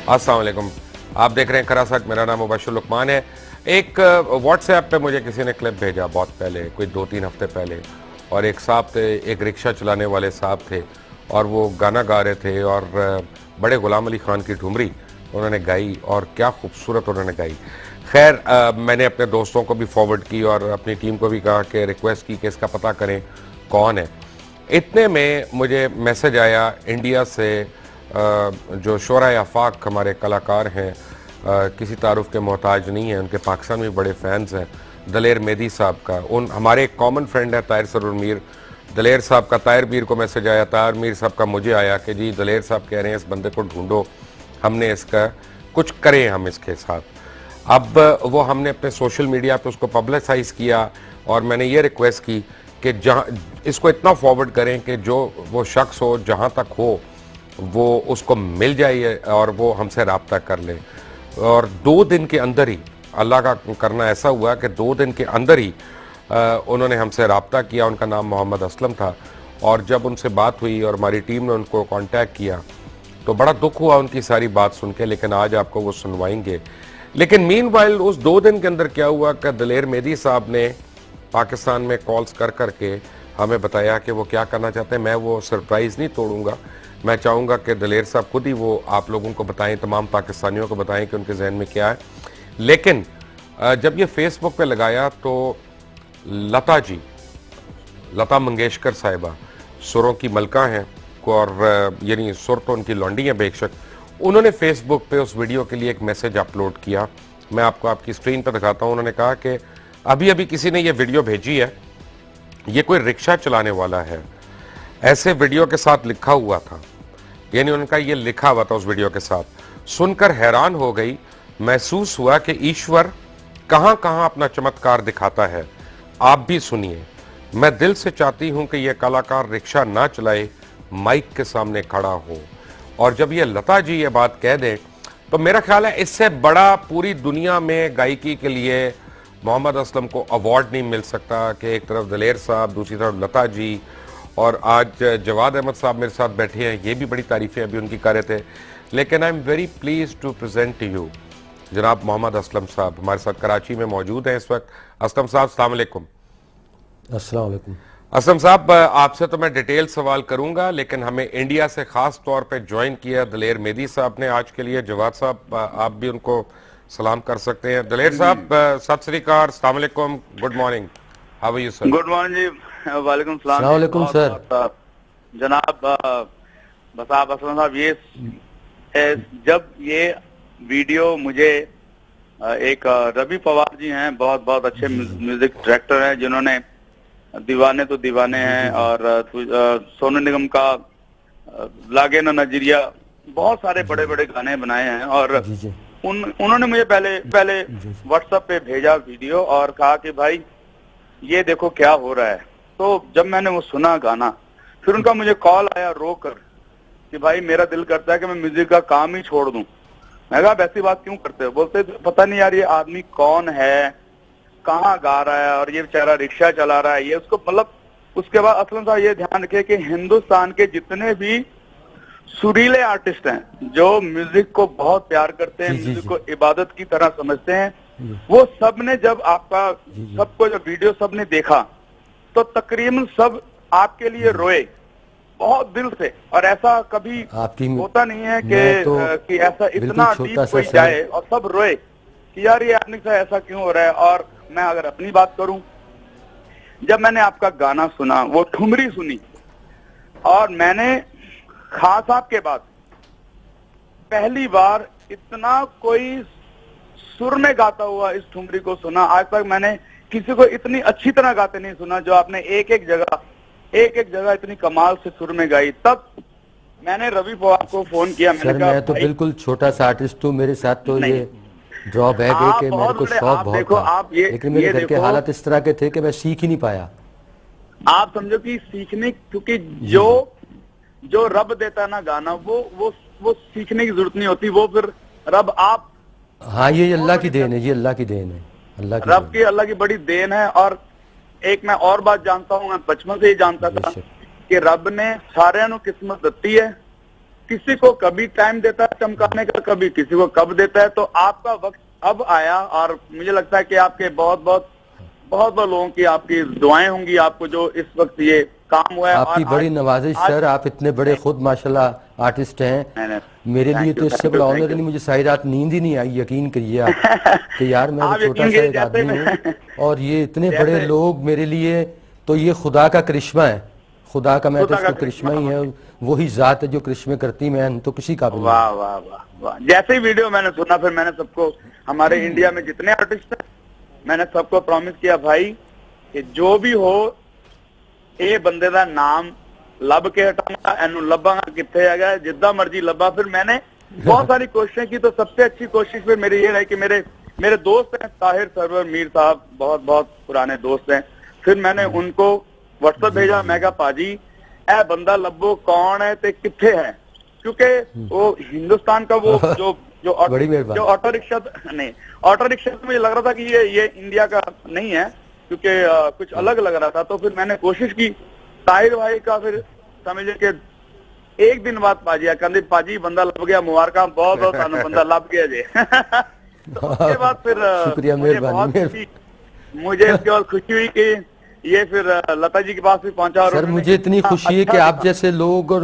अस्सलाम वालेकुम। आप देख रहे हैं खरासट। मेरा नाम मुबशर लुकमान है। एक व्हाट्सएप पे मुझे किसी ने क्लिप भेजा बहुत पहले, कोई 2-3 हफ्ते पहले, और एक साहब थे, एक रिक्शा चलाने वाले साहब थे, और वो गाना गा रहे थे और बड़े गुलाम अली खान की ठुमरी उन्होंने गाई, और क्या खूबसूरत उन्होंने गाई। खैर मैंने अपने दोस्तों को भी फॉरवर्ड की और अपनी टीम को भी कहा कि रिक्वेस्ट की कि इसका पता करें कौन है। इतने में मुझे मैसेज आया इंडिया से, जो शोरा आफाक हमारे कलाकार हैं, किसी तारुफ के मोहताज नहीं हैं, उनके पाकिस्तान में बड़े फैंस हैं, दलेर मेहदी साहब का। उन हमारे एक कॉमन फ्रेंड है ताहिर सरूर मीर, दलेर साहब का ताहिर मीर को मैसेज आया, ताहिर मीर साहब का मुझे आया कि जी दलेर साहब कह रहे हैं इस बंदे को ढूंढो, हमने इसका कुछ करें हम इसके साथ। अब वो हमने अपने सोशल मीडिया पे उसको पब्लिसाइज किया और मैंने ये रिक्वेस्ट की कि जहाँ इसको इतना फॉरवर्ड करें कि जो वो शख्स हो जहाँ तक हो वो उसको मिल जाए और वो हमसे रब्ता कर ले। और 2 दिन के अंदर ही अल्लाह का करना ऐसा हुआ कि 2 दिन के अंदर ही उन्होंने हमसे रब्ता किया। उनका नाम मोहम्मद असलम था, और जब उनसे बात हुई और हमारी टीम ने उनको कांटेक्ट किया तो बड़ा दुख हुआ उनकी सारी बात सुन के, लेकिन आज आपको वो सुनवाएंगे। लेकिन मीनवाइल उस 2 दिन के अंदर क्या हुआ कि दलेर मेहदी साहब ने पाकिस्तान में कॉल्स कर करके हमें बताया कि वो क्या करना चाहते हैं। मैं वो सरप्राइज़ नहीं तोड़ूंगा, मैं चाहूँगा कि दलेर साहब खुद ही वो आप लोगों को बताएं, तमाम पाकिस्तानियों को बताएं कि उनके जहन में क्या है। लेकिन जब ये फेसबुक पे लगाया तो लता जी, लता मंगेशकर साहिबा सुरों की मलका हैं, और यानी सुर तो उनकी लौंडी है बेशक, उन्होंने फेसबुक पे उस वीडियो के लिए एक मैसेज अपलोड किया। मैं आपको आपकी स्क्रीन पर दिखाता हूँ। उन्होंने कहा कि अभी अभी किसी ने ये वीडियो भेजी है, ये कोई रिक्शा चलाने वाला है, ऐसे वीडियो के साथ लिखा हुआ था, यानी उनका ये लिखा हुआ था उस वीडियो के साथ। सुनकर हैरान हो गई, महसूस हुआ कि ईश्वर कहां कहां अपना चमत्कार दिखाता है। आप भी सुनिए। मैं दिल से चाहती हूं कि यह कलाकार रिक्शा ना चलाए, माइक के सामने खड़ा हो। और जब ये लता जी ये बात कह दें तो मेरा ख्याल है इससे बड़ा पूरी दुनिया में गायकी के लिए मोहम्मद असलम को अवार्ड नहीं मिल सकता कि एक तरफ दलेर साहब, दूसरी तरफ लता जी, और आज जवाद अहमद साहब मेरे साथ बैठे हैं, ये भी बड़ी तारीफ़ें अभी उनकी कर रहे थे। लेकिन I am very please to present to you जनाब मोहम्मद असलम साहब, हमारे साथ कराची में मौजूद हैं इस वक्त। असलम साहब अस्सलाम वालेकुम। अस्सलाम वालेकुम। असलम साहब, आपसे तो मैं डिटेल सवाल करूंगा, लेकिन हमें इंडिया से खास तौर पे ज्वाइन किया दलेर मेहदी साहब ने आज के लिए। जवाद साहब आप भी उनको सलाम कर सकते हैं। दलेर साहब सत श्री अकाल, अस्सलाम वालेकुम, good morning, how are you sir? Good morning ji, वालेकुम सलाम। अस्सलाम वालेकुम सर। जनाब बसाब असलम साहब, ये जब ये वीडियो मुझे एक रबी पवार जी हैं, बहुत बहुत अच्छे म्यूजिक डायरेक्टर हैं, जिन्होंने दीवाने तो दीवाने हैं और सोनू निगम का लागे ना नजरिया, बहुत सारे बड़े बड़े गाने बनाए हैं। और उन्होंने मुझे पहले व्हाट्सएप पे भेजा वीडियो और कहा कि भाई ये देखो क्या हो रहा है। तो जब मैंने वो सुना गाना, फिर उनका मुझे कॉल आया रोकर कि भाई मेरा दिल करता है कि मैं म्यूजिक का काम ही छोड़ दूं। मैं कहा वैसी बात क्यों करते हो? बोलते पता नहीं यार ये आदमी कौन है, कहाँ गा रहा है, और ये बेचारा रिक्शा चला रहा है, ये उसको मतलब। उसके बाद असलम साहब ये ध्यान रखे कि हिंदुस्तान के जितने भी सुरीले आर्टिस्ट हैं जो म्यूजिक को बहुत प्यार करते हैं, म्यूजिक को इबादत की तरह समझते हैं, वो सब ने जब आपका सबको जब वीडियो सब ने देखा तो तकरीबन सब आपके लिए रोए बहुत दिल से। और ऐसा कभी होता नहीं है कि ऐसा इतना डीप कोई जाए और सब रोए कि यार ये आदमी से ऐसा क्यों हो रहा है। और मैं अगर अपनी बात करूं, जब मैंने आपका गाना सुना, वो ठुमरी सुनी, और मैंने खान साहब के बाद पहली बार इतना कोई सुर में गाता हुआ इस ठुमरी को सुना। आज तक मैंने किसी को इतनी अच्छी तरह गाते नहीं सुना, जो आपने एक एक जगह इतनी कमाल से सुर में गाई। तब मैंने रवि पवार को फोन किया, मैंने कहा मैं तो बिल्कुल छोटा सा आर्टिस्ट हूँ, मेरे साथ तो ये ड्रॉबैक है कि मेरे को शौक बहुत था, लेकिन मेरे घर के हालात इस तरह के थे कि मैं सीख ही नहीं पाया। आप समझो कि सीखने, क्योंकि जो रब देता ना गाना, वो सीखने की जरूरत नहीं होती, वो फिर रब आप। हाँ, ये अल्लाह की देन है, ये अल्लाह की देन है, अल्लाह की बड़ी देन है। और एक मैं और बात जानता हूँ, मैं बचपन से ही जानता था कि रब ने सारे किस्मत दी है, किसी को कभी टाइम देता है चमकाने का, कभी किसी को कब देता है। तो आपका वक्त अब आया और मुझे लगता है कि आपके बहुत बहुत लोगों की आपकी दुआएं होंगी आपको जो इस वक्त ये काम हुआ है। आपकी बड़ी नवाजिश सर, आप इतने बड़े खुद माशाल्लाह आर्टिस्ट हैं। मेरे लिए तो इससे बड़ा ऑनर नहीं, मुझे सारी रात नींद ही नहीं आई, यकीन करिए आप कि यार मैं छोटा सा एक आदमी हूँ और ये इतने बड़े लोग मेरे लिए, तो ये खुदा का करिश्मा है, खुदा का, मैं तो इसको करिश्मा ही है, वही जात है जो करिश्मे करती, मैं तो किसी का भी नहीं। वाह वाह वाह वाह। जैसे ही वीडियो मैंने सुना, फिर मैंने सबको, हमारे इंडिया में जितने आर्टिस्ट हैं, मैंने सबको प्रॉमिस किया भाई कि जो भी हो ये बंदे का नाम लब के हटाऊंगा, एनू लबांगा किथे है, जिद्दा मर्जी लबा। फिर मैंने बहुत सारी कोशिशें की, तो सबसे अच्छी कोशिश फिर मेरी ये रही कि मेरे दोस्त हैं ताहिर सरवर मीर साहब, बहुत बहुत पुराने दोस्त हैं। फिर मैंने उनको व्हाट्सएप भेजा, मैं कहा पाजी ए बंदा लब्बो कौन है ते किथे है, क्योंकि वो हिंदुस्तान का वो जो ऑटो रिक्शा, नहीं ऑटो रिक्शा तो मुझे लग रहा था कि ये इंडिया का नहीं है, क्योंकि कुछ अलग लग रहा था। तो फिर मैंने कोशिश की, ताहिर भाई का फिर समझे कि एक दिन बाद पाजी कहते पाजी बंदा लब गया, मुबारक बहुत बहुत सानू बंदा लब गया जे। तो उसके बाद फिर शुक्रिया, मेहरबानी। मुझे इसके बाद खुशी हुई कि ये फिर लता जी के पास भी पहुंचा। सर मुझे इतनी खुशी है कि आप जैसे लोग और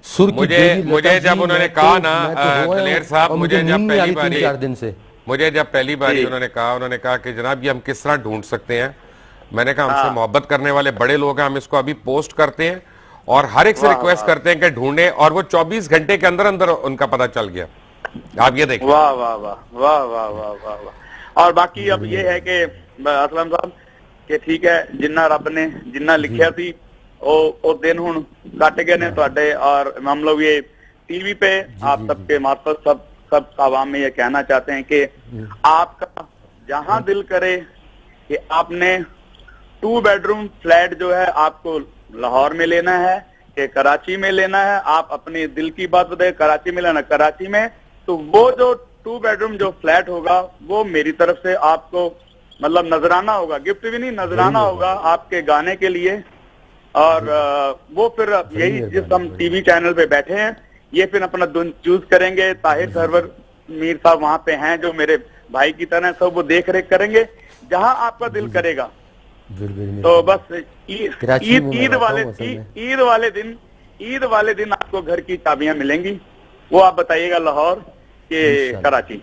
सुर की मुझे जब उन्होंने कहा ना दलेर साहब, मुझे जब पहली बार 4 दिन से उन्होंने कहा कि जनाब ये हम किस तरह ढूंढ सकते हैं, मैंने कहा हमसे मोहब्बत करने वाले बड़े लोग हैं, हम इसको अभी पोस्ट करते हैं और हर एक से रिक्वेस्ट करते हैं कि ढूंढे, और वो 24 घंटे के अंदर अंदर उनका पता चल गया। आप ये देखिए। वाह वाह वाह वाह वाह वाह वाह वाह। और बाकी अब ये है कि असलम साहब कि ठीक है, जिन्ना रब ने जिन्ना लिखिया थी वो दिन हुण कट गए ने तुहाडे, और हम लोग ये टीवी पे आप सबके मार्फत सब आवाम में ये कहना चाहते हैं कि आपका जहां दिल करे कि आपने 2 बेडरूम फ्लैट जो है आपको लाहौर में लेना है कि कराची में लेना है, आप अपने दिल की बात बताए, कराची में लेना, कराची में, तो वो जो 2 बेडरूम जो फ्लैट होगा वो मेरी तरफ से आपको मतलब नजराना होगा, गिफ्ट भी नहीं नजराना होगा आपके गाने के लिए। और वो फिर यही जिस हम टीवी चैनल पे बैठे हैं, ये फिर अपना चूज करेंगे। ताहिर सरवर मीर साहब वहां पे हैं जो मेरे भाई की तरह, सब वो देख रेख करेंगे जहां आपका दिल करेगा। तो बस ईद वाले दिन आपको घर की चाबियां मिलेंगी, वो आप बताइएगा लाहौर के कराची।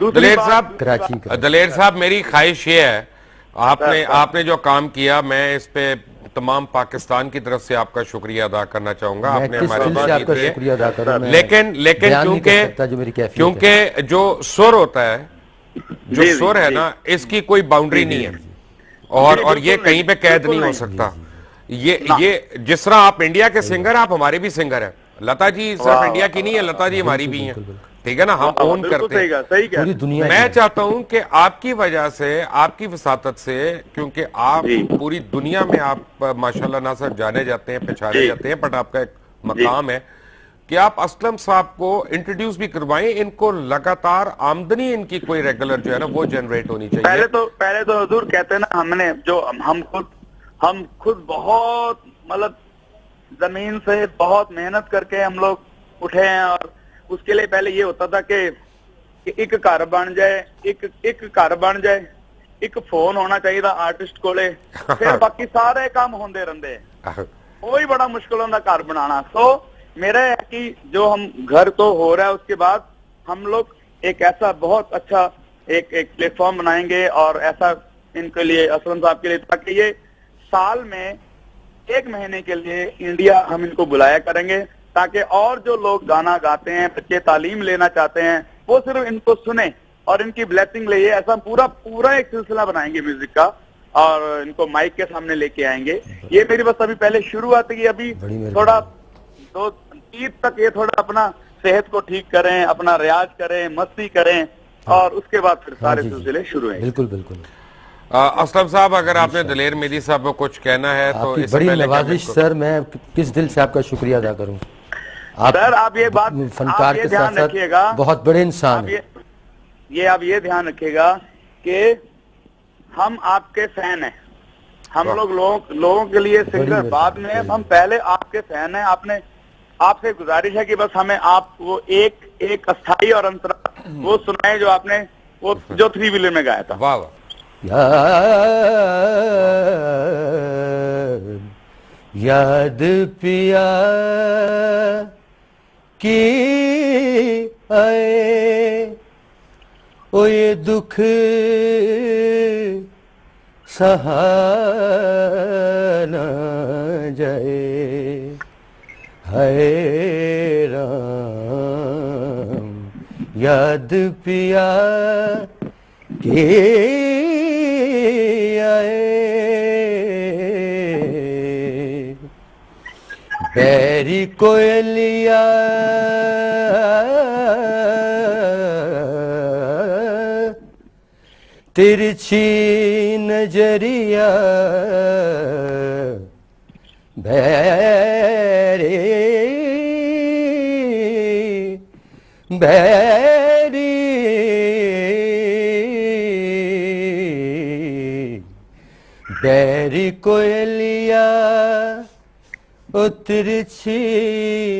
दलेर साहब मेरी ख्वाहिश ये है, आपने जो काम किया, मैं इस पे तमाम पाकिस्तान की तरफ से आपका शुक्रिया अदा करना चाहूंगा। आपने हमारी बात की, लेकिन क्योंकि जो सुर होता है, जो सुर है ना, इसकी कोई बाउंड्री नहीं है और ये कहीं पे कैद नहीं हो सकता। ये जिस तरह आप इंडिया के सिंगर, आप हमारे भी सिंगर हैं, लता जी सिर्फ इंडिया की नहीं है, लता जी हमारी भी हैं, ठीक है ना, हम ओन करते हैं पूरी दुनिया। मैं चाहता हूं कि आपकी वजह से, आपकी वसातत से, क्योंकि आप पूरी दुनिया में आप माशाल्लाह ना सिर्फ जाने जाते हैं, पहचाने जाते हैं, बट आपका एक मकाम है कि आप असलम साहब को इंट्रोड्यूस भी करवाएं, इनको लगातार आमदनी इनकी कोई रेगुलर जो है ना वो जनरेट होनी चाहिए। पहले तो हुजूर कहते हैं ना, हमने जो हम खुद बहुत मतलब जमीन से बहुत मेहनत करके हम लोग उठे हैं, और उसके लिए पहले ये होता था कि एक घर बन जाए, एक घर बन जाए, एक फोन होना चाहिए था आर्टिस्ट को, फिर बाकी सारे काम होंदे रहंदे, वही बड़ा मुश्किल होता घर बनाना। तो मेरा है कि जो हम घर तो हो रहा है, उसके बाद हम लोग एक ऐसा बहुत अच्छा एक प्लेटफॉर्म बनाएंगे और ऐसा इनके लिए, असलम साहब के लिए, ताकि ये साल में 1 महीने के लिए इंडिया हम इनको बुलाया करेंगे, ताकि और जो लोग गाना गाते हैं, बच्चे तालीम लेना चाहते हैं, वो सिर्फ इनको सुने और इनकी ब्लेसिंग ले। ऐसा पूरा एक सिलसिला बनाएंगे म्यूजिक का और इनको माइक के सामने लेके आएंगे। ये मेरी बस अभी पहले शुरुआत की, अभी थोड़ा 2 ईद तक ये थोड़ा अपना सेहत को ठीक करें, अपना रियाज करें, मस्ती करें, और उसके बाद फिर सारे सिलसिले शुरू हैं। बिल्कुल बिल्कुल। असलम साहब, अगर आपने दलेर मेहदी साहब को कुछ कहना है तो इससे बड़ी नवाजिश सर, मैं किस दिल से आपका शुक्रिया अदा करूं। सर आप ये बात फनकार के साथ रखिएगा, बहुत बड़े इंसान हैं। आप ये ध्यान रखिएगा कि हम आपके फैन हैं, हम लोगों के लिए सिंगर बाद में, हम पहले आपके फैन हैं। आपने आपसे गुजारिश है कि बस हमें आप वो एक अस्थाई और अंतरा वो सुनाए जो आपने वो जो 3 व्हीलर में गाया था। वाह वाह। याद पिया की आए ओ ये दुख सहा न जाए, हाय राम याद पिया के आए, बैरी कोयलिया तिरछी नजरिया बैरी बैरी बैरी कोयलिया ओ तिरछी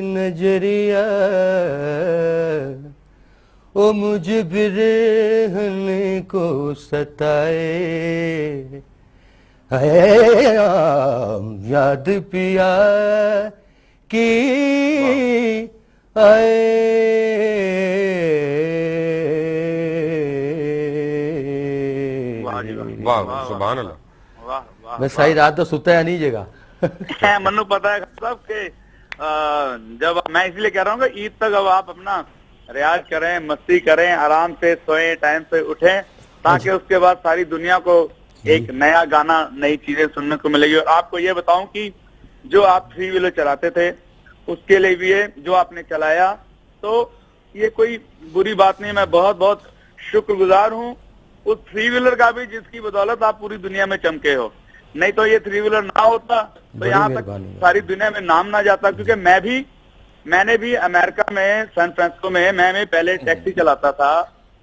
नजरिया ओ मुझ बिरहन को सताए, है याद पिया की आए। वाह सुभान अल्लाह। मैं सही रात तो सुता है नहीं जगह। मनु पता है सब के जब मैं इसलिए कह रहा हूँ कि ईद तक अब आप अपना रियाज करें, मस्ती करें, आराम से सोएं, टाइम से उठें, ताकि उसके बाद सारी दुनिया को एक नया गाना, नई चीजें सुनने को मिलेगी। और आपको ये बताऊं कि जो आप 3 व्हीलर चलाते थे उसके लिए भी ये जो आपने चलाया, तो ये कोई बुरी बात नहीं। मैं बहुत बहुत शुक्रगुजार हूँ उस 3 व्हीलर का भी जिसकी बदौलत आप पूरी दुनिया में चमके हो। नहीं तो ये 3 व्हीलर ना होता तो यहाँ तक सारी दुनिया में नाम ना जाता। क्योंकि मैंने भी अमेरिका में सैन फ्रांसिस्को में मैं पहले टैक्सी चलाता था।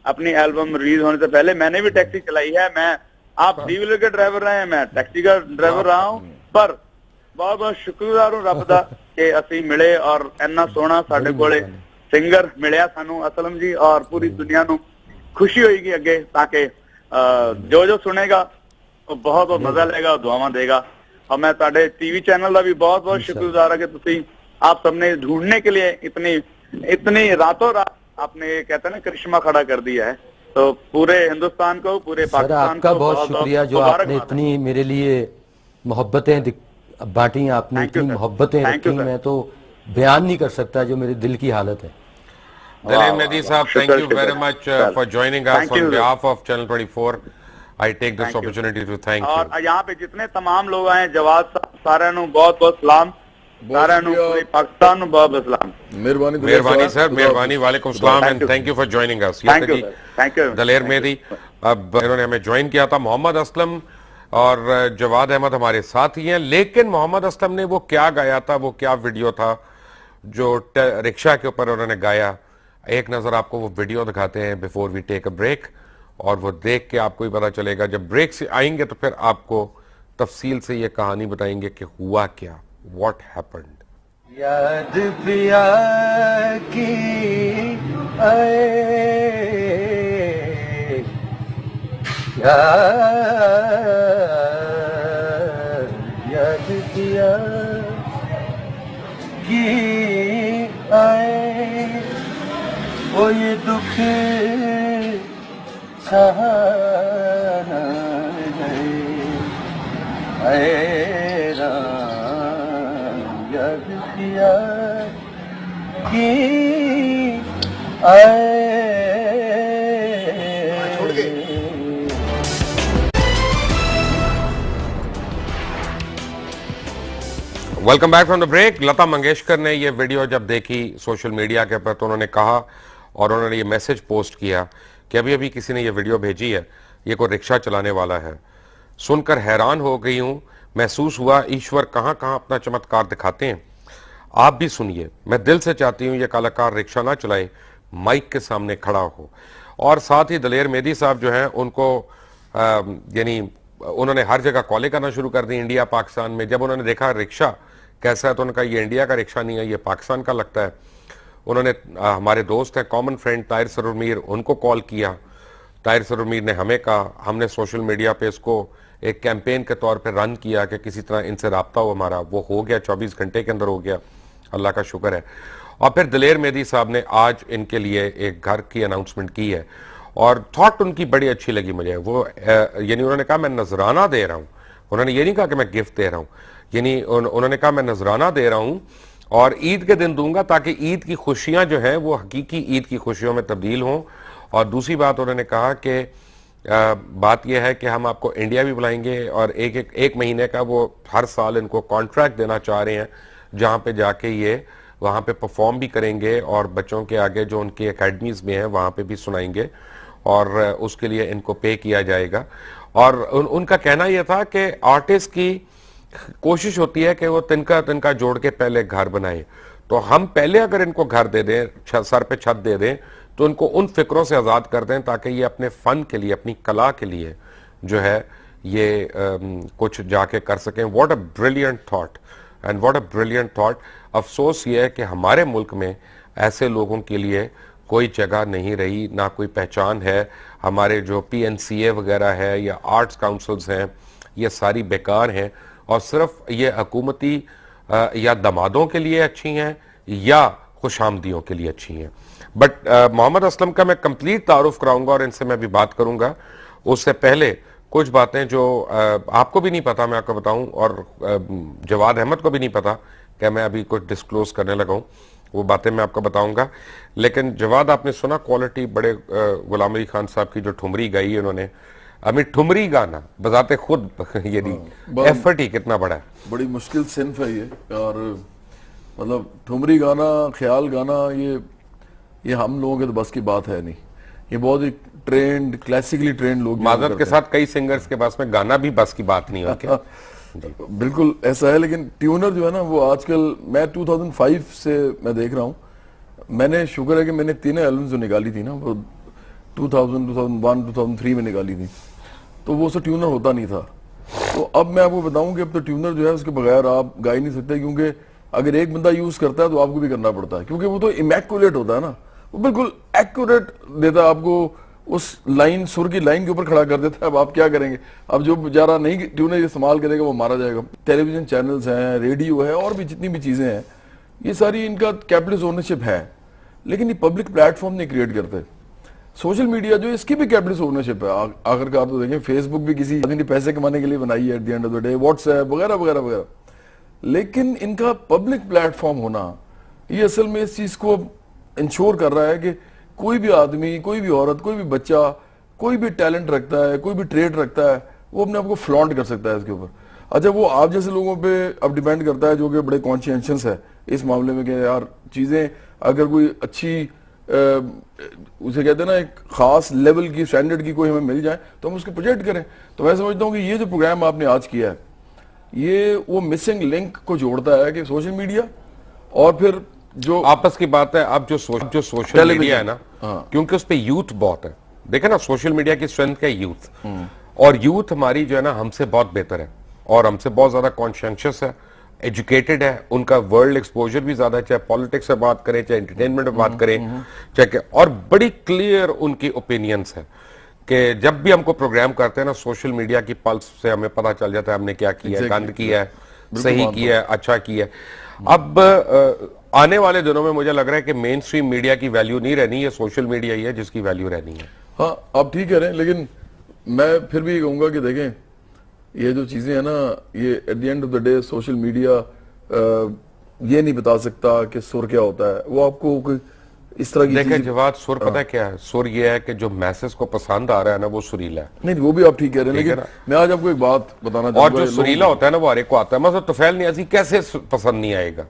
अपनी एल्बम रिलीज होने से पहले मैंने भी टैक्सी चलाई है। आप 3 व्हीलर के ड्राइवर रहे हैं, मैं टैक्सी का ड्राइवर रहा हूँ। पर बहुत बहुत शुक्रगुजार हूँ रब दा कि असी मिले और इन्ना सोहना साडे कोले सिंगर मिलिया सानू असलम जी। और पूरी दुनिया नू खुशी होगी अगे, ताकि जो सुनेगा तो बहुत बहुत मजा लेगा, दुआवां देगा। और मैं ताडे टीवी चैनल का भी बहुत बहुत शुक्रगुजार है कि तुसी आप सबने ढूंढने के लिए इतनी रातों रात आपने कहते हैं ना करिश्मा खड़ा कर दिया है। तो पूरे हिंदुस्तान को, पूरे पाकिस्तान आपका को बहुत शुक्रिया जो आपने इतनी मेरे लिए मोहब्बतें बांटी, आपने इतनी मोहब्बतें रखी, मैं तो बयान नहीं कर सकता जो मेरे दिल की हालत है। दलेर मेहदी साहब, thank you very much for joining us on behalf of channel 24। I take this opportunity to thank you. और यहाँ पे जितने तमाम लोग आए, जवाद साहब, सारे नु बहुत बहुत सलाम, सारे नु पूरे पाकिस्तान नु बहुत बहुत सलाम। मेहरबानी सर, मेहरबानी, वालेकुम सलाम and thank you for joining us. Thank you Daler Mehndi, अब इन्होंने हमें ज्वाइन किया था। मोहम्मद असलम और जवाद अहमद हमारे साथ ही हैं, लेकिन मोहम्मद असलम ने वो क्या गाया था, वो क्या वीडियो था जो रिक्शा के ऊपर उन्होंने गाया, एक नजर आपको वो वीडियो दिखाते हैं before we take a break. और वो देख के आपको ही पता चलेगा, जब ब्रेक से आएंगे तो फिर आपको तफसील से ये कहानी बताएंगे कि हुआ क्या, व्हाट हैपेंड। याद पिया की आए, याद पिया की आए, वो ये दुख सहाना है राम याद किया कि आए। Welcome back from the break. Lata Mangeshkar ने ये वीडियो जब देखी सोशल मीडिया के ऊपर तो उन्होंने कहा और उन्होंने ये मैसेज पोस्ट किया कि अभी अभी किसी ने ये वीडियो भेजी है, ये कोई रिक्शा चलाने वाला है। सुनकर हैरान हो गई हूं, महसूस हुआ ईश्वर कहां कहां अपना चमत्कार दिखाते हैं। आप भी सुनिए। मैं दिल से चाहती हूं ये कलाकार रिक्शा ना चलाए, माइक के सामने खड़ा हो। और साथ ही दलेर मेहदी साहब जो हैं उनको यानी उन्होंने हर जगह कॉलें करना शुरू कर दी इंडिया पाकिस्तान में। जब उन्होंने देखा रिक्शा कैसा है, तो उनका ये इंडिया का रिक्शा नहीं है, ये पाकिस्तान का लगता है। उन्होंने हमारे दोस्त हैं कॉमन फ्रेंड ताहिर सरूर, उनको कॉल किया। ताहिर सरूर ने हमें कहा, हमने सोशल मीडिया पे इसको एक कैंपेन के तौर पे रन किया कि किसी तरह इनसे रब्ता हो हमारा, वो हो गया, 24 घंटे के अंदर हो गया, अल्लाह का शुक्र है। और फिर दिलेर मेहदी साहब ने आज इनके लिए एक घर की अनाउंसमेंट की है और थॉट उनकी बड़ी अच्छी लगी मुझे। वो यानी उन्होंने कहा मैं नजराना दे रहा हूँ, उन्होंने ये नहीं कहा कि मैं गिफ्ट दे रहा हूँ, यानी उन्होंने कहा मैं नजराना दे रहा हूँ और ईद के दिन दूंगा ताकि ईद की खुशियां जो हैं वो हकीकी ईद की खुशियों में तब्दील हों। और दूसरी बात उन्होंने कहा कि बात यह है कि हम आपको इंडिया भी बुलाएंगे और एक महीने का वो हर साल इनको कॉन्ट्रैक्ट देना चाह रहे हैं जहां पे जाके ये वहां पे परफॉर्म भी करेंगे और बच्चों के आगे जो उनकी एकेडमीज में है वहां पे भी सुनाएंगे और उसके लिए इनको पे किया जाएगा। और उनका कहना यह था कि आर्टिस्ट की कोशिश होती है कि वो तिनका तिनका जोड़ के पहले घर बनाए, तो हम पहले अगर इनको घर दे दें, सर पे छत दे दें, तो इनको उन फिक्रों से आज़ाद कर दें ताकि ये अपने फ़न के लिए, अपनी कला के लिए जो है ये कुछ जाके कर सकें। What a brilliant thought and what a brilliant thought. अफसोस ये है कि हमारे मुल्क में ऐसे लोगों के लिए कोई जगह नहीं रही, ना कोई पहचान है। हमारे जो PNCA वगैरह है या आर्ट्स काउंसिल्स हैं, ये सारी बेकार हैं और सिर्फ ये हुकूमती या दमादों के लिए अच्छी हैं या खुशामदियों के लिए अच्छी हैं। बट मोहम्मद असलम का मैं कंप्लीट तारुफ कराऊंगा और इनसे मैं भी बात करूंगा। उससे पहले कुछ बातें जो आपको भी नहीं पता मैं आपको बताऊं और जवाद अहमद को भी नहीं पता कि मैं अभी कुछ डिस्क्लोज करने लगा हूं, वो बातें मैं आपको बताऊंगा। लेकिन जवाद, आपने सुना क्वालिटी बड़े गुलाम अली खान साहब की जो ठुमरी गाई है उन्होंने, अभी ठुमरी गाना बजाते खुद ये एफर्ट ही कितना बड़ा है, बड़ी मुश्किल सिन्फ है ये। और मतलब ठुमरी गाना, ख्याल गाना, ये हम लोगों के तो बस की बात है नहीं। ये बहुत ही ट्रेंड, क्लासिकली ट्रेंड लोग, माजरत के साथ कई सिंगर्स के पास में गाना भी बस की बात नहीं होती। बिल्कुल ऐसा है। लेकिन ट्यूनर जो है ना वो आजकल, मैं 2005 से मैं देख रहा हूँ, मैंने शुक्र है कि मैंने 3 एल्बम्स जो निकाली थी ना वो 2000, 2001, 2003 में निकाली थी, तो वो उससे ट्यूनर होता नहीं था। तो अब मैं आपको बताऊं कि अब तो ट्यूनर जो है उसके बगैर आप गा ही नहीं सकते, क्योंकि अगर एक बंदा यूज करता है तो आपको भी करना पड़ता है, क्योंकि वो तो इमैक्युलेट होता है ना, वो बिल्कुल एक्यूरेट देता है आपको, उस लाइन, सुर की लाइन के ऊपर खड़ा कर देता है। अब आप क्या करेंगे, अब जो बेचारा नहीं ट्यूनर इस्तेमाल करेगा वो मारा जाएगा। टेलीविजन चैनल्स हैं, रेडियो है, और भी जितनी भी चीजें हैं, ये सारी इनका कैपिटलिस्ट ओनरशिप है, लेकिन ये पब्लिक प्लेटफॉर्म नहीं क्रिएट करते। सोशल मीडिया जो इसकी भी कैपिटलिस्ट ओनरशिप है आखिरकार, तो देखें फेसबुक भी किसी आदमी ने पैसे कमाने के लिए बनाई है at the end of the day, WhatsApp वगैरह वगैरह वगैरह, लेकिन इनका पब्लिक प्लेटफॉर्म होना ये असल में इस चीज को इंश्योर कर रहा है कि कोई भी आदमी, कोई भी औरत, कोई भी बच्चा, कोई भी टैलेंट रखता है, कोई भी ट्रेड रखता है, वो अपने आप को फ्लॉन्ट कर सकता है इसके ऊपर। अच्छा, वो आप जैसे लोगों पे अब डिपेंड करता है जो कि बड़े कॉन्शियस है इस मामले में कि यार चीजें अगर कोई अच्छी उसे कहते हैं ना एक खास लेवल की, स्टैंडर्ड की कोई हमें मिल जाए तो हम उसको प्रोजेक्ट करें। तो मैं समझता हूँ कि ये जो प्रोग्राम आपने आज किया है, ये वो मिसिंग लिंक को जोड़ता है कि सोशल मीडिया और फिर जो आपस की बात है। अब जो सोशल मीडिया है ना, क्योंकि उस पर यूथ बहुत है, देखे ना सोशल मीडिया की स्ट्रेंथ क्या है, यूथ। और यूथ हमारी जो है ना हमसे बहुत बेहतर है और हमसे बहुत ज्यादा कॉन्शियस है, एजुकेटेड है, उनका वर्ल्ड एक्सपोजर भी ज्यादा है, चाहे पॉलिटिक्स से बात करें, चाहे एंटरटेनमेंट में बात करें, चाहे, और बड़ी क्लियर उनकी ओपिनियंस है कि जब भी हमको प्रोग्राम करते हैं ना, सोशल मीडिया की पल्स से हमें पता चल जाता है हमने क्या किया है, गंद किया है, सही किया है, अच्छा किया है। अब आने वाले दिनों में मुझे लग रहा है कि मेन स्ट्रीम मीडिया की वैल्यू नहीं रहनी है, सोशल मीडिया ही है जिसकी वैल्यू रहनी है। हाँ, आप ठीक कह रहे हैं, लेकिन मैं फिर भी कहूंगा कि देखें ये जो चीजें हैं ना, ये at the end of the day social media ये नहीं बता सकता कि सुर क्या होता है। वो आपको कोई इस तरह की देखें जवाब, सुर पता है क्या है, सुर ये है कि जो मैसेज को पसंद आ रहा है ना वो सुरीला है। नहीं, वो भी आप ठीक कह रहे हैं, लेकिन मैं आज आपको एक बात बताना चाहूंगा, और जो सुरीला होता है ना वो हर एक को आता है। मतलब तुफैल नियाज़ी कैसे पसंद नहीं आएगा,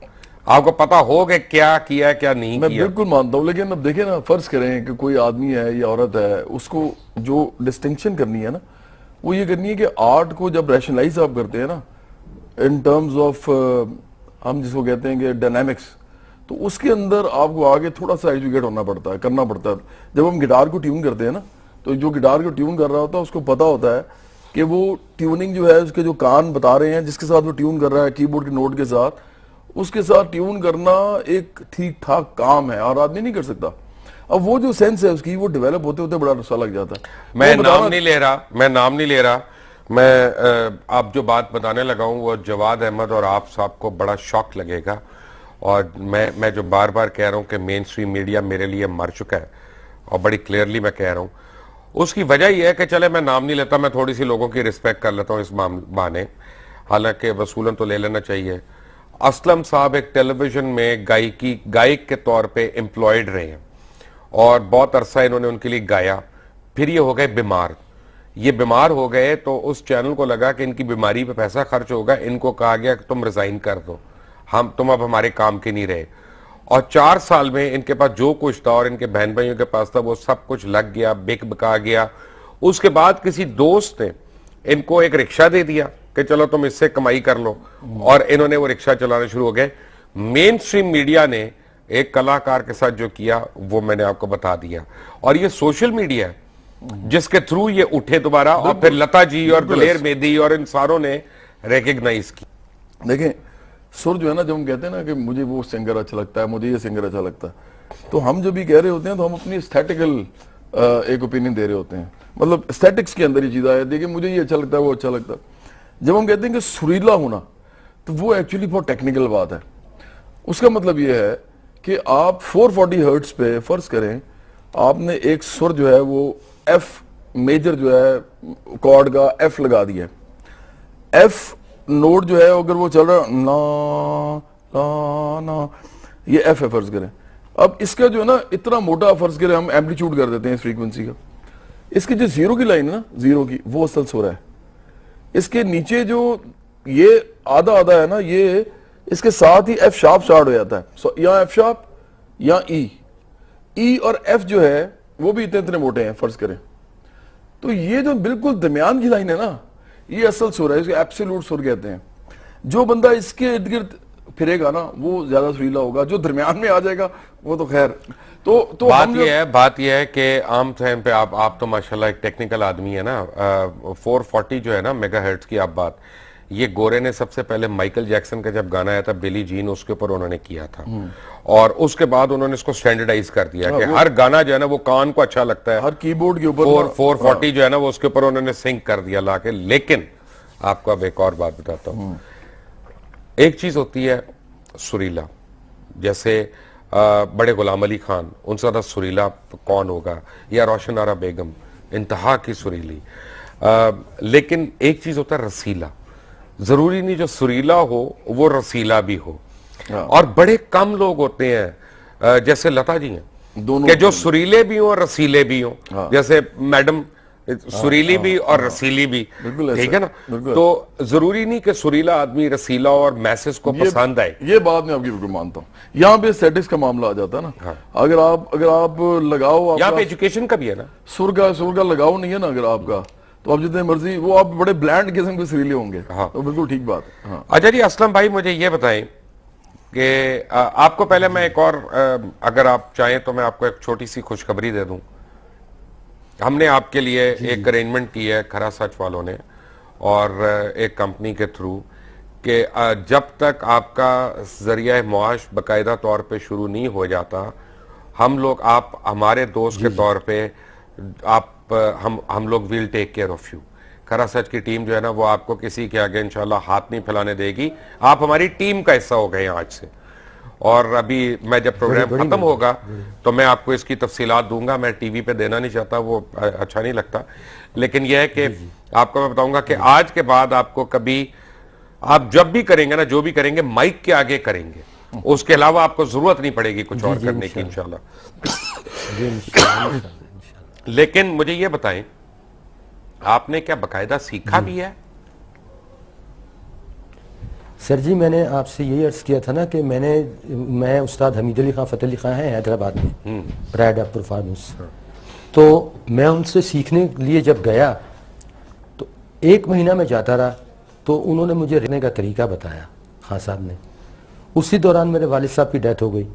आपको पता हो कि क्या किया क्या नहीं मैं किया। बिल्कुल मानता हूँ, लेकिन अब देखिए ना, फर्ज करें कि कोई आदमी है या औरत है, उसको जो डिस्टिंक्शन करनी है ना, वो ये करनी है कि आर्ट को जब रैशनलाइज आप करते हैं ना इन टर्म्स ऑफ हम जिसको कहते हैं कि डायनामिक्स, तो उसके अंदर आपको आगे थोड़ा सा एजुकेट होना पड़ता है, करना पड़ता है। जब हम गिटार को ट्यून करते हैं ना, तो जो गिटार को ट्यून कर रहा होता है उसको पता होता है कि वो ट्यूनिंग जो है उसके जो कान बता रहे हैं, जिसके साथ वो ट्यून कर रहा है कीबोर्ड के नोट के साथ, उसके साथ ट्यून करना एक ठीक ठाक काम है और आदमी नहीं कर सकता। अब वो जो सेंस है उसकी वो डेवलप होते होते बड़ा रस्सा लग जाता है। मैं नाम नहीं ले रहा, मैं आप जो बात बताने लगा हूं वो जवाद अहमद और आप साहब को बड़ा शॉक लगेगा, और मैं जो बार बार कह रहा हूं कि मेन स्ट्रीम मीडिया मेरे लिए मर चुका है, और बड़ी क्लियरली मैं कह रहा हूं। उसकी वजह यह है कि चले मैं नाम नहीं लेता, मैं थोड़ी सी लोगों की रिस्पेक्ट कर लेता हूं इस बहाने, हालांकि वसूलन तो ले लेना चाहिए। असलम साहब एक टेलीविजन में गायक के तौर पे एम्प्लॉयड रहे हैं और बहुत अरसा इन्होंने उनके लिए गाया, फिर ये हो गए बीमार। ये बीमार हो गए तो उस चैनल को लगा कि इनकी बीमारी पे पैसा खर्च होगा, इनको कहा गया कि तुम रिजाइन कर दो, तुम अब हमारे काम के नहीं रहे। और 4 साल में इनके पास जो कुछ था और इनके बहन भाइयों के पास था वो सब कुछ लग गया, बिक बिका गया। उसके बाद किसी दोस्त ने इनको एक रिक्शा दे दिया कि चलो तुम इससे कमाई कर लो, और इन्होंने वो रिक्शा चलाना शुरू हो गए। मेन स्ट्रीम मीडिया ने एक कलाकार के साथ जो किया वो मैंने आपको बता दिया, और ये सोशल मीडिया है जिसके थ्रू ये उठे दोबारा, और फिर लता जी और दलेर मेहदी और इन सारों ने रिकॉग्नाइज की। देखें सुर जो है ना, जब हम कहते हैं ना कि मुझे वो सिंगर अच्छा लगता है, मुझे ये सिंगर अच्छा लगता है, तो हम जब भी कह रहे होते हैं तो हम अपनी एस्थेटिकल एक ओपिनियन दे रहे होते हैं, मतलब एस्थेटिक्स के अंदर ही चीज आ जाती है कि मुझे ये अच्छा लगता है, वो अच्छा लगता है। जब हम कहते हैं कि सुरीला होना, तो वो एक्चुअली बहुत टेक्निकल बात है। उसका मतलब ये है कि आप 440 हर्ट्ज पे फर्ज करें आपने एक सुर जो है वो एफ मेजर जो है कॉर्ड का एफ लगा दिया, एफ नोट जो है अगर वो चल रहा ना ना ना, ये एफ है फर्ज करें। अब इसका जो है ना इतना मोटा फर्ज करें हम एम्पलीट्यूड कर देते हैं इस फ्रीक्वेंसी का, इसकी जो जीरो की लाइन है ना, जीरो की, वो असल सुर है। इसके नीचे जो ये आधा आधा है ना, ये इसके साथ ही एफ शार्प स्टार्ट हो जाता है, या एफ शार्प या ई और एफ जो है वो भी इतने इतने मोटे हैं फर्ज करें। तो ये जो बिल्कुल दरमियान की लाइन है ना, ये असल सुर है, इसको एब्सोल्यूट सुर कहते हैं। जो बंदा इसके इर्द गिर्द फिरेगा ना वो ज्यादा सुरीला होगा, जो दरमियान में आ जाएगा वो तो खैर। तो बात ये है कि आम टाइम पे आप तो माशाल्लाह एक टेक्निकल आदमी है ना, 440 जो है ना मेगाहर्ट्ज की आप बात, ये गोरे ने सबसे पहले माइकल जैक्सन का जब गाना आया था बिली जीन, उसके ऊपर उन्होंने किया था, और उसके बाद उन्होंने इसको स्टैंडर्डाइज कर दिया कि हर गाना जो है ना वो कान को अच्छा लगता है, हर कीबोर्ड के ऊपर 440 जो है ना वो उसके ऊपर उन्होंने सिंक कर दिया लाके। लेकिन आपको अब एक और बात बताता हूं, एक चीज होती है सुरीला, जैसे बड़े गुलाम अली खान, उनसे ज्यादा सुरीला कौन होगा, या रोशन आरा बेगम, इंतहा की सुरीली। लेकिन एक चीज होता है रसीला, जरूरी नहीं जो सुरीला हो वो रसीला भी हो, और बड़े कम लोग होते हैं जैसे लता जी हैं दोनों, कि जो सुरीले भी हो और रसीले भी हो, जैसे मैडम सुरीली भी और रसीली भी, ठीक है ना। तो जरूरी नहीं कि सुरीला आदमी रसीला और मैसेज को पसंद आए। ये बात मैं आपकी बिल्कुल मानता हूँ। यहाँ पे स्टैटिक्स का मामला आ जाता है ना। हाँ। अगर आप लगाओ, यहाँ पे एजुकेशन का भी है ना, सुर का लगाओ नहीं है ना अगर आपका, तो आप जितने मर्जी वो आप बड़े ब्लैंड किस्म के सुरीले होंगे। हाँ। तो बिल्कुल ठीक बात। हाँ। अच्छा जी, असलम भाई मुझे ये बताएं कि आपको पहले मैं एक और, अगर आप चाहें तो मैं आपको एक छोटी सी खुशखबरी दे दूं। हमने आपके लिए एक अरेंजमेंट की है खरा सच वालों ने और एक कंपनी के थ्रू, कि जब तक आपका जरिया मुआश बाकायदा तौर पे शुरू नहीं हो जाता, हम लोग, आप हमारे दोस्त के तौर पे, हम लोग will take care of you. खरा सच की टीम जो है ना वो आपको किसी के आगे इंशाल्लाह हाथ नहीं फैलाने देगी, आप हमारी टीम का हिस्सा हो गए हैं आज से। और अभी मैं जब प्रोग्राम खत्म होगा तो मैं आपको इसकी तफसीलात दूंगा, मैं टीवी पे देना नहीं चाहता, वो अच्छा नहीं लगता, लेकिन यह है कि आपको मैं बताऊंगा कि आज के बाद आपको कभी, आप जब भी करेंगे ना, जो भी करेंगे माइक के आगे करेंगे, उसके अलावा आपको जरूरत नहीं पड़ेगी कुछ और करने की इंशाल्लाह। लेकिन मुझे ये बताएं, आपने क्या बाकायदा सीखा भी है? सर जी, मैंने आपसे यही अर्ज किया था ना कि मैं उस्ताद हमीद अली खां फ़तेह अली खां हैं हैदराबाद में, प्राइड ऑफ परफॉर्मेंस, तो मैं उनसे सीखने के लिए जब गया तो 1 महीना में जाता रहा, तो उन्होंने मुझे रहने का तरीका बताया खान साहब ने। उसी दौरान मेरे वालिद साहब की डेथ हो गई,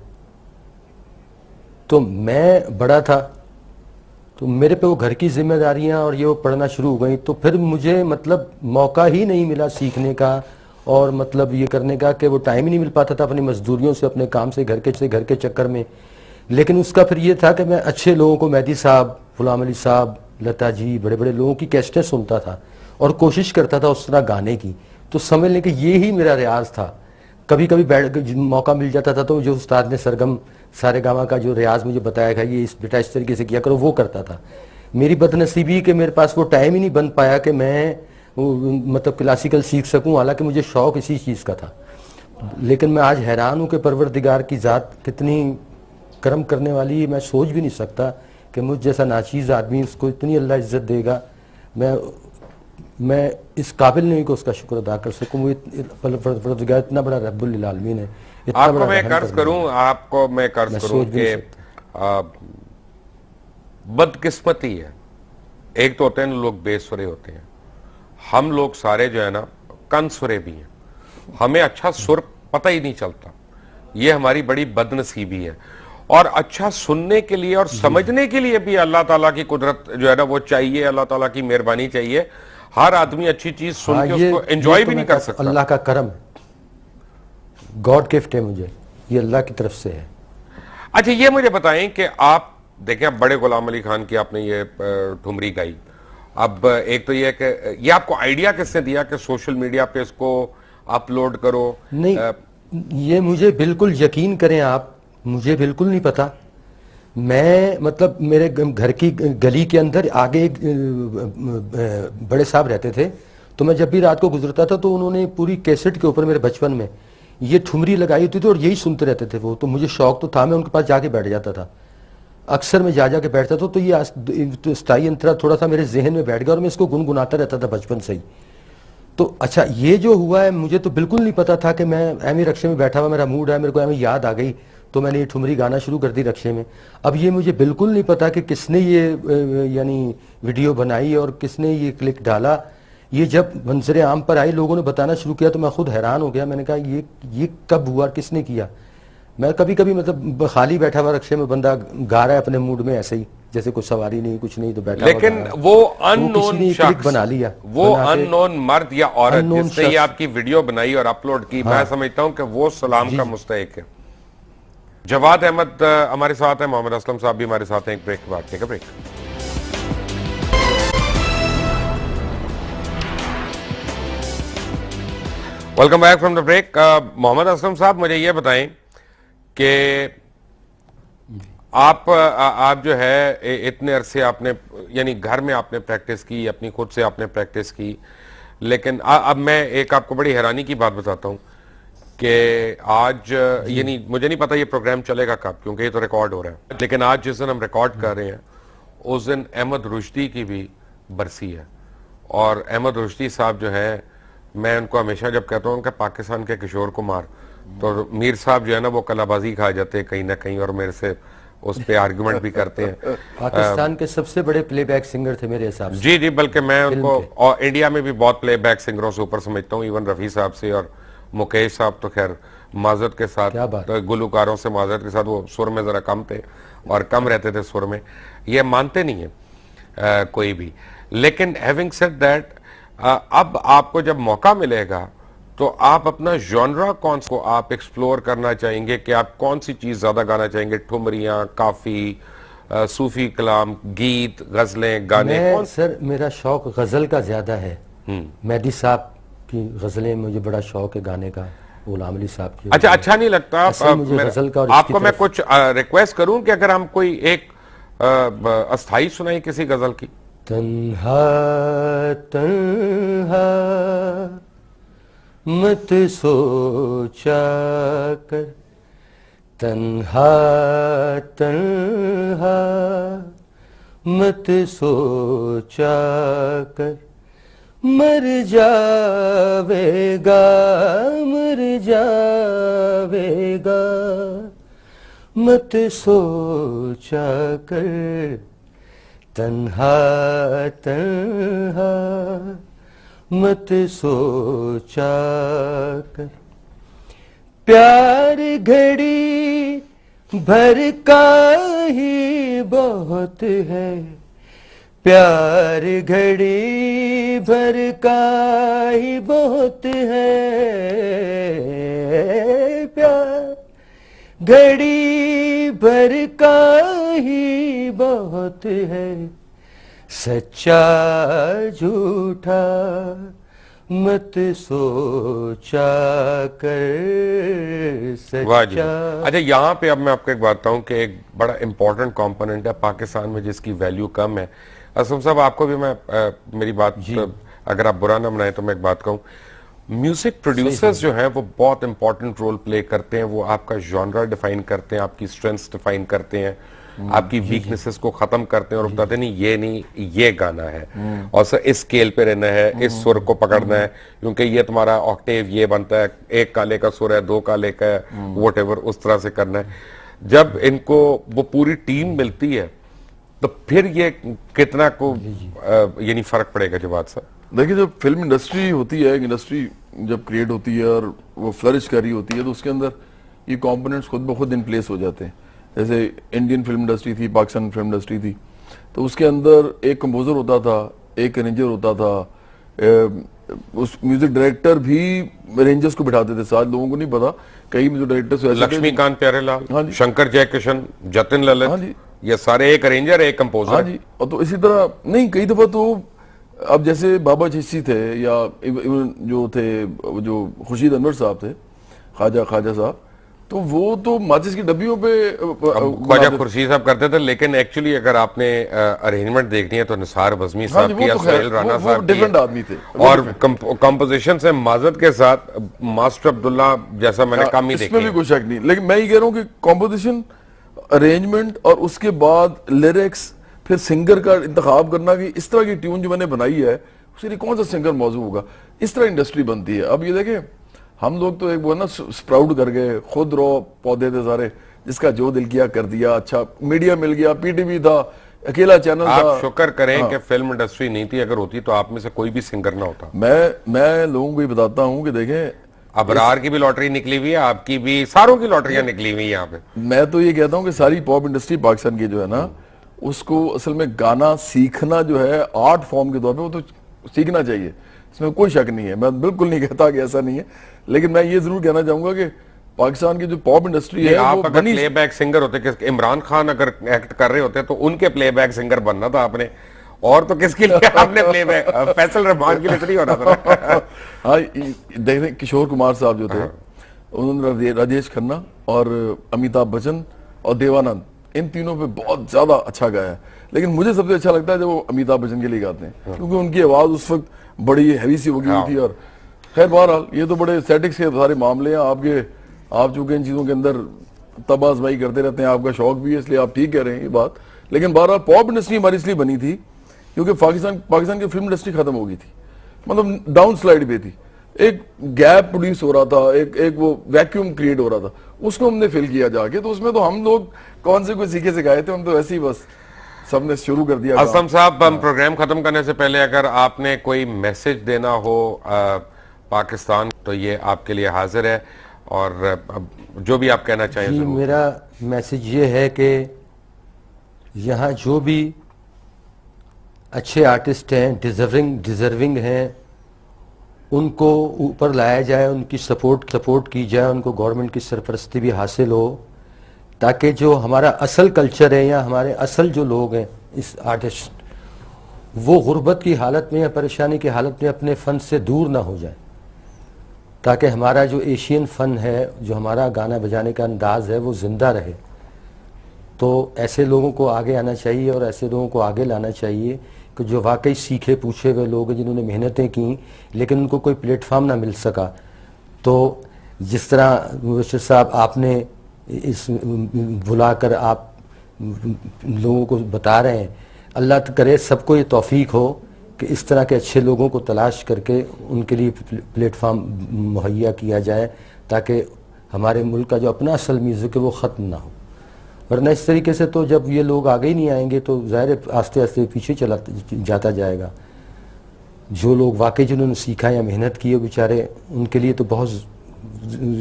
तो मैं बड़ा था, तो मेरे पे वो घर की जिम्मेदारियां और ये वो पढ़ना शुरू हो गई, तो फिर मुझे मतलब मौका ही नहीं मिला सीखने का और मतलब ये करने का कि वो टाइम ही नहीं मिल पाता था अपनी मजदूरियों से, अपने काम से, घर के चक्कर में। लेकिन उसका फिर ये था कि मैं अच्छे लोगों को, मेहदी साहब, गुलाम अली साहब, लता जी, बड़े बड़े लोगों की कैसेटें सुनता था और कोशिश करता था उस तरह गाने की। तो समझ लें कि ये ही मेरा रियाज था। कभी कभी मौका मिल जाता था तो जो उस्ताद ने सरगम सारे गामा का जो रियाज मुझे बताया था, ये बेटा इस तरीके से किया करो, वो करता था। मेरी बदनसीबी कि मेरे पास वो टाइम ही नहीं बन पाया कि मैं मतलब क्लासिकल सीख सकूं, हालांकि मुझे शौक इसी चीज़ का था। लेकिन मैं आज हैरान हूं कि परवरदिगार की ज़ात कितनी करम करने वाली है। मैं सोच भी नहीं सकता कि मुझ जैसा नाचीज़ आदमी, उसको इतनी अल्लाह इज्जत देगा। मैं इस काबिल नहीं कि उसका शुक्र अदा कर सकूं। वो परवरदिगार इतना बड़ा रब्बुल आलमीन है। आपको मैं कर्ज करूं कि बदकिस्मती है। एक तो होते हैं लोग बेसुरे होते हैं, हम लोग सारे जो है ना कनसुरे भी हैं, हमें अच्छा सुर पता ही नहीं चलता। ये हमारी बड़ी बदनसीबी है। और अच्छा सुनने के लिए और समझने के लिए भी अल्लाह ताला की कुदरत जो है ना वो चाहिए, अल्लाह ताला की मेहरबानी चाहिए। हर आदमी अच्छी चीज सुन के उसको एंजॉय भी नहीं कर सकता। अल्लाह का करम, गॉड गिफ्ट है मुझे, ये अल्लाह की तरफ से है। अच्छा, ये मुझे बताएं कि आप देखें, अब बड़े गुलाम अली खान की आपने ये ठुमरी गाई। अब एक तो ये कि ये आपको आइडिया किसने दिया कि सोशल मीडिया पे इसको अपलोड करो? नहीं, ये मुझे बिल्कुल यकीन करें आप, मुझे बिल्कुल नहीं पता। मैं मतलब मेरे घर की गली के अंदर आगे एक बड़े साहब रहते थे, तो मैं जब भी रात को गुजरता था तो उन्होंने पूरी कैसेट के ऊपर मेरे बचपन में ये ठुमरी लगाई होती थी और यही सुनते रहते थे वो। तो मुझे शौक तो था, मैं उनके पास जाके बैठ जाता था, अक्सर मैं जा के बैठता था। तो ये स्थाई अंतरा थोड़ा सा मेरे जहन में बैठ गया और मैं इसको गुनगुनाता रहता था बचपन से ही। तो अच्छा, ये जो हुआ है मुझे तो बिल्कुल नहीं पता था कि मैं एम रक्शे में बैठा हुआ, मेरा मूड है, मेरे को एम याद आ गई तो मैंने ये ठुमरी गाना शुरू कर दी रक्शे में। अब ये मुझे बिल्कुल नहीं पता कि किसने ये यानी वीडियो बनाई और किसने ये क्लिक डाला। ये जब मंजर आम पर आई, लोगों ने बताना शुरू किया तो मैं खुद हैरान हो गया। मैंने कहा ये कब हुआ, किसने किया? मैं कभी कभी मतलब खाली बैठा हुआ रक्शे में, बंदा गा रहा है अपने मूड में ऐसे ही, जैसे कुछ सवारी नहीं कुछ नहीं तो बैठा, लेकिन वो अननोन शख्स बना लिया, वो अननोन मर्द या औरत जिसने ये आपकी वीडियो बनाई और अपलोड की, मैं समझता हूं कि वो सलाम का मुस्तहिक है। जवाद अहमद हमारे साथ है, मोहम्मद असलम साहब भी हमारे साथ हैं। एक ब्रेक के बाद, ठीक है break. Welcome back from the break. Mohammad Aslam साहब, मुझे ये बताएं कि आप जो है इतने अरसे आपने यानी घर में आपने प्रैक्टिस की, अपनी खुद से आपने प्रैक्टिस की, लेकिन अब मैं एक आपको बड़ी हैरानी की बात बताता हूं कि आज यानी मुझे नहीं पता ये प्रोग्राम चलेगा कब, क्योंकि ये तो रिकॉर्ड हो रहा है, लेकिन आज जिस दिन हम रिकॉर्ड कर रहे हैं उस दिन अहमद रुश्दी की भी बरसी है। और अहमद रुश्दी साहब जो है, मैं उनको हमेशा जब कहता हूँ कि पाकिस्तान के किशोर कुमार, तो मीर साहब जो है ना वो कलाबाजी खा जाते हैं कहीं ना कहीं और मेरे से उस पे आर्गुमेंट भी करते हैं। पाकिस्तान के सबसे बड़े प्लेबैक सिंगर थे मेरे हिसाब से। जी जी, बल्कि मैं उनको और इंडिया में भी बहुत प्लेबैक सिंगरों से ऊपर समझता हूँ। इवन रफ़ी साहब से और मुकेश साहब तो खैर माजरत के साथ, तो गुलकारों से माजरत के साथ वो सुर में जरा कम थे और कम रहते थे सुर में, ये मानते नहीं है कोई भी। लेकिन हैविंग सेड दैट, अब आपको जब मौका मिलेगा तो आप अपना जॉनरा कौन को आप एक्सप्लोर करना चाहेंगे कि आप कौन सी चीज ज्यादा गाना चाहेंगे? ठुमरियां, काफी, सूफी कलाम, गीत, गजलें, गाने? कौन? सर मेरा शौक गजल का ज्यादा है। मेहदी साहब की गजलें मुझे बड़ा शौक है गाने का, गुलाम अली साहब की। अच्छा नहीं लगता आपको मैं कुछ रिक्वेस्ट करूं कि अगर हम कोई एक अस्थाई सुनाई किसी गजल की? तन्हा तन्हा मत सोचा कर, तन्हा तन्हा मत सोचा कर, मर जावेगा मर जावेगा, मत सोचा कर, तन्हा तन्हा मत सोचा कर। प्यार घड़ी भर का ही बहुत है, प्यार घड़ी भर का ही बहुत है प्यार, घड़ी भर का ही बहुत है, सच्चा झूठा मत सोचा कर सच्चा। अच्छा, यहाँ पे अब मैं आपको एक बात बताऊं कि एक बड़ा इंपॉर्टेंट कंपोनेंट है पाकिस्तान में जिसकी वैल्यू कम है। असलम साहब, आपको भी मैं मेरी बात अगर आप बुरा ना बनाए तो मैं एक बात कहूं, म्यूजिक प्रोड्यूसर्स जो हैं वो बहुत इंपॉर्टेंट रोल प्ले करते हैं। वो आपका जॉनरा डिफाइन करते हैं, आपकी स्ट्रेंथ्स डिफाइन करते हैं, आपकी वीकनेसेस को खत्म करते हैं और बताते नहीं ये नहीं ये गाना है और सर इस स्केल पे रहना है, इस सुर को पकड़ना है क्योंकि ये तुम्हारा ऑक्टेव ये बनता है, एक काले का सुर है, दो काले का है, व्हाटएवर, उस तरह से करना है। जब इनको वो पूरी टीम मिलती है तो फिर ये कितना को यानी फर्क पड़ेगा जवाब सर? देखिए, जब फिल्म इंडस्ट्री होती है, इंडस्ट्री जब क्रिएट होती है और वो फ्लरिश कर रही होती है तो उसके अंदर ये कंपोनेंट्स खुद ब खुद इन प्लेस हो जाते हैं। जैसे इंडियन फिल्म इंडस्ट्री थी, पाकिस्तान फिल्म इंडस्ट्री थी, तो उसके अंदर एक कंपोजर होता था, एक अरेंजर होता था, उस म्यूजिक डायरेक्टर भी अरेंजर्स को बिठाते थे साथ। लोगों को नहीं पता, कई म्यूजिक डायरेक्टर्स ऐसे लक्ष्मीकांत प्यारेलाल, हाँ जी, शंकर जयकिशन, जतिन ललित, हाँ जी, ये सारे एक अरेंजर एक कंपोजर। हाँ जी, और तो इसी तरह नहीं, कई दफा तो अब जैसे बाबा चिश्ती थे या जो थे जो खुर्शीद अनवर साहब थे, ख्वाजा साहब, तो वो तो माचिस की डब्बियों पे ख्वाजा खुर्शीद साहब करते थे। लेकिन एक्चुअली अगर आपने अरेंजमेंट देखनी है तो निसार बज़मी साहब की, सुहेल राना साहब डिफरेंट आदमी थे और कंपोजिशन से माजद के साथ मास्टर अब्दुल्ला जैसा मैंने कम ही देखा, इसमें भी कोई शक नहीं। लेकिन मैं ये कह रहा हूँ कि कंपोजिशन, अरेंजमेंट और उसके बाद लिरिक्स, फिर सिंगर का इंतखाब करना कि इस तरह की ट्यून जो मैंने बनाई है उसके लिए कौन सा सिंगर मौजूद होगा, इस तरह इंडस्ट्री बनती है। अब ये देखें, हम लोग तो एक वो ना स्प्राउट कर गए, खुद रो पौधे थे सारे, जिसका जो दिल किया कर दिया, अच्छा मीडिया मिल गया, पीटीवी था, अकेला चैनल था। आप शुक्र करें कि फिल्म इंडस्ट्री नहीं थी, अगर होती तो आप में से कोई भी सिंगर ना होता। मैं लोगों को ये बताता हूँ कि देखें, अबरार की भी लॉटरी निकली हुई है, आपकी भी, सारों की लॉटरियां निकली हुई है यहाँ पे। मैं तो ये कहता हूँ कि सारी पॉप इंडस्ट्री पाकिस्तान की जो है ना, उसको असल में गाना सीखना जो है आर्ट फॉर्म के तौर पे वो तो सीखना चाहिए, इसमें कोई शक नहीं है। मैं बिल्कुल नहीं कहता कि ऐसा नहीं है, लेकिन मैं ये जरूर कहना चाहूंगा कि पाकिस्तान की जो पॉप इंडस्ट्री है, आप अगर प्लेबैक सिंगर होते, इमरान खान अगर एक्ट कर रहे होते तो उनके प्लेबैक सिंगर बनना था आपने, और तो किसके लिए आपने प्लेबैक? फैसल रहमान के लिए नहीं होना था। हाँ, देखें किशोर कुमार साहब जो थे, उन्होंने राजेश खन्ना और अमिताभ बच्चन और देवानंद, इन तीनों पे बहुत ज्यादा अच्छा गाया है। लेकिन मुझे सबसे अच्छा लगता है जब वो अमिताभ बच्चन के लिए गाते हैं, क्योंकि उनकी आवाज उस वक्त बड़ी हैवी सी हो गई थी। और खैर बहरहाल ये तो बड़े सेटिक्स के सारे मामले हैं आपके, आप चूंकि इन चीजों के अंदर तबाजबाई करते रहते हैं, आपका शौक भी है, इसलिए आप ठीक कह रहे हैं ये बात। लेकिन बहरहाल पॉप इंडस्ट्री हमारी इसलिए बनी थी क्योंकि पाकिस्तान की फिल्म इंडस्ट्री खत्म हो गई थी, मतलब डाउन स्लाइड पे थी, एक गैप प्रोड्यूस हो रहा था, एक वो वैक्यूम क्रिएट हो रहा था, उसको हमने फिल किया जाके। तो उसमें तो हम लोग कौन से कोई सीखे से गए थे, हम तो ऐसे ही बस सबने शुरू कर दिया। असलम साहब, हम प्रोग्राम खत्म करने से पहले अगर आपने कोई मैसेज देना हो पाकिस्तान, तो ये आपके लिए हाजिर है, और जो भी आप कहना चाहें। मेरा मैसेज ये है कि यहाँ जो भी अच्छे आर्टिस्ट हैं, डिजर्विंग हैं, उनको ऊपर लाया जाए, उनकी सपोर्ट की जाए, उनको गवर्नमेंट की सरपरस्ती भी हासिल हो, ताकि जो हमारा असल कल्चर है या हमारे असल जो लोग हैं इस आर्टिस्ट, वो गुर्बत की हालत में या परेशानी की हालत में अपने फ़न से दूर ना हो जाए, ताकि हमारा जो एशियन फ़न है, जो हमारा गाना बजाने का अंदाज़ है, वो ज़िंदा रहे। तो ऐसे लोगों को आगे आना चाहिए और ऐसे लोगों को आगे लाना चाहिए कि जो वाकई सीखे पूछे हुए लोग हैं, जिन्होंने मेहनतें की लेकिन उनको कोई प्लेटफार्म ना मिल सका। तो जिस तरह मुबश्शिर साहब आपने इस बुलाकर आप लोगों को बता रहे हैं, अल्लाह करे सबको ये तौफीक हो कि इस तरह के अच्छे लोगों को तलाश करके उनके लिए प्लेटफार्म मुहैया किया जाए, ताकि हमारे मुल्क का जो अपना असल म्यूज़िक है वो ख़त्म ना हो। वरना इस तरीके से तो जब ये लोग आगे ही नहीं आएंगे तो ज़ाहिर आस्ते आस्ते पीछे चला जाता जाएगा। जो लोग वाकई जिन्होंने सीखा या मेहनत की है बेचारे, उनके लिए तो बहुत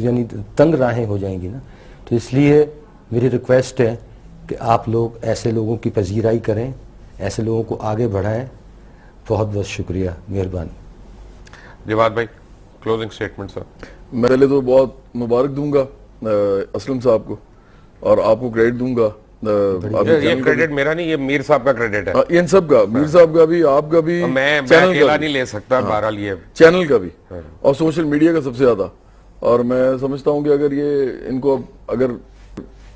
यानी तंग राहें हो जाएंगी ना। तो इसलिए मेरी रिक्वेस्ट है कि आप लोग ऐसे लोगों की पजीराई करें, ऐसे लोगों को आगे बढ़ाएं, बहुत बहुत शुक्रिया, मेहरबानी। जवाद भाई, क्लोजिंग स्टेटमेंट सर। मैं पहले तो बहुत मुबारक दूंगा असलम साहब को, और आपको क्रेडिट दूंगा। ये क्रेडिट मेरा नहीं, ये मीर साहब का क्रेडिट है। इन सब का, मीर साहब का भी, आपका भी, मैं अकेला नहीं ले सकता, बहरहाल ये चैनल का भी, और सोशल मीडिया का सबसे ज्यादा। और मैं समझता हूं कि अगर ये इनको अगर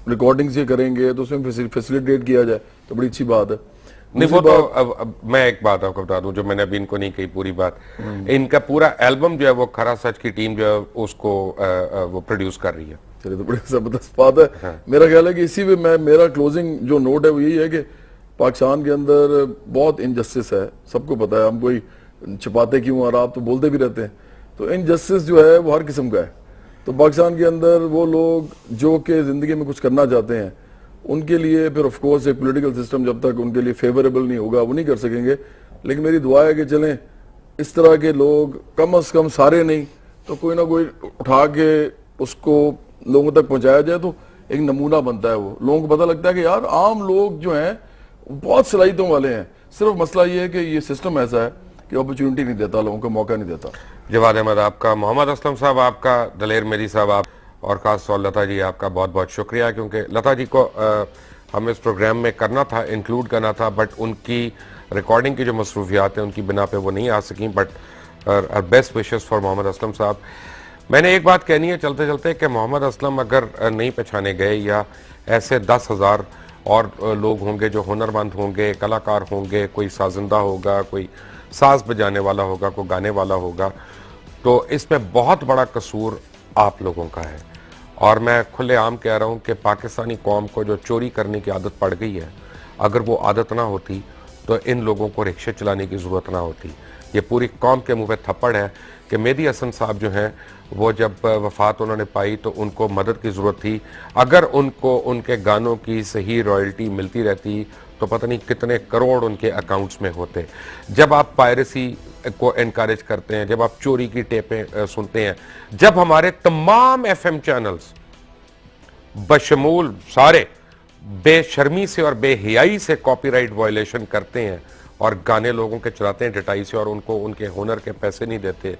रिकॉर्डिंग्स ये करेंगे तो उसमें फैसिलिटेट किया जाए तो बड़ी अच्छी बात है। नहीं, वो तो अब मैं एक बात आपको बता दूं जो मैंने अभी इनको नहीं कही पूरी बात। इनका पूरा एल्बम जो है वो खरा सच की टीम जो है उसको वो प्रोड्यूस कर रही है। चलिए, तो बड़ी जबरदस्त बात है। हाँ। मेरा ख्याल है कि इसी पे मेरा क्लोजिंग जो नोट है वो यही है कि पाकिस्तान के अंदर बहुत इनजस्टिस है, सबको पता है। हम कोई छिपाते क्यों, और आप तो बोलते भी रहते हैं। तो इनजस्टिस जो है वो हर किस्म का है। तो पाकिस्तान के अंदर वो लोग जो कि जिंदगी में कुछ करना चाहते हैं, उनके लिए फिर ऑफ कोर्स एक पॉलिटिकल सिस्टम जब तक उनके लिए फेवरेबल नहीं होगा वो नहीं कर सकेंगे। लेकिन मेरी दुआ है कि चलें इस तरह के लोग कम से कम, सारे नहीं तो कोई ना कोई उठा के उसको लोगों तक पहुंचाया जाए, तो एक नमूना बनता है। वो लोगों को पता लगता है कि यार आम लोग जो हैं बहुत सलाहियतों वाले हैं, सिर्फ मसला ये है कि ये सिस्टम ऐसा है कि अपॉर्चुनिटी नहीं देता, लोगों को मौका नहीं देता। जवाद अहमद आपका, मोहम्मद असलम साहब आपका, दलेर मेरी साहब आप, और खास तौर लता जी आपका बहुत बहुत शुक्रिया, क्योंकि लता जी को हम इस प्रोग्राम में करना था, इंक्लूड करना था, बट उनकी रिकॉर्डिंग की जो मसरूफियात हैं उनकी बिना पे वो नहीं आ सकें। But best wishes for Mohammad Aslam साहब। मैंने एक बात कहनी है चलते चलते कि मोहम्मद असलम अगर नहीं पहचाने गए, या ऐसे 10,000 और लोग होंगे जो हुनरमंद होंगे, कलाकार होंगे, कोई साजिंदा होगा, कोई साज बजाने वाला होगा, कोई गाने वाला होगा, तो इसमें बहुत बड़ा कसूर आप लोगों का है। और मैं खुलेआम कह रहा हूं कि पाकिस्तानी कौम को जो चोरी करने की आदत पड़ गई है, अगर वो आदत ना होती तो इन लोगों को रिक्शे चलाने की ज़रूरत ना होती। ये पूरी कौम के मुंह पे थप्पड़ है कि मेहदी हसन साहब जो हैं वो जब वफ़ात उन्होंने पाई तो उनको मदद की ज़रूरत थी। अगर उनको उनके गानों की सही रॉयल्टी मिलती रहती तो पता नहीं कितने करोड़ उनके अकाउंट्स में होते। जब आप पायरेसी को एनकरेज करते हैं, जब आप चोरी की टेपें सुनते हैं, जब हमारे तमाम FM चैनल्स बशमूल सारे बेशर्मी से और बेहयाई से कॉपीराइट वायलेशन करते हैं और गाने लोगों के चलाते हैं डटाई से, और उनको उनके हुनर के पैसे नहीं देते,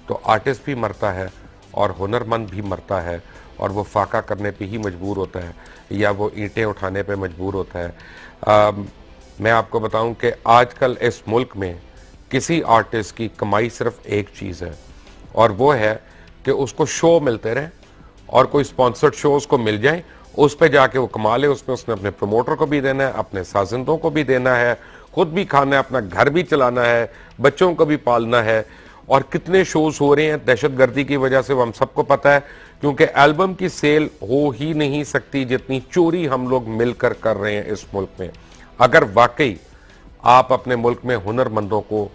तो आर्टिस्ट भी मरता है और हुनरमंद भी मरता है, और वो फाका करने पे ही मजबूर होता है या वो ईंटें उठाने पे मजबूर होता है। मैं आपको बताऊं कि आजकल इस मुल्क में किसी आर्टिस्ट की कमाई सिर्फ एक चीज़ है, और वो है कि उसको शो मिलते रहें, और कोई स्पॉन्सर्ड शो उसको मिल जाए, उस पर जाके वो कमा ले। उसमें उसने अपने प्रमोटर को भी देना है, अपने साजिंदों को भी देना है, खुद भी खाना है, अपना घर भी चलाना है, बच्चों को भी पालना है। और कितने शोज हो रहे हैं दहशतगर्दी की वजह से, वो हम सबको पता है, क्योंकि एल्बम की सेल हो ही नहीं सकती जितनी चोरी हम लोग मिलकर कर रहे हैं इस मुल्क में। अगर वाकई आप अपने मुल्क में हुनरमंदों को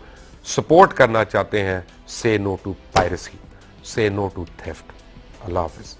सपोर्ट करना चाहते हैं, say no to piracy, say no to theft. अल्लाह हाफिज।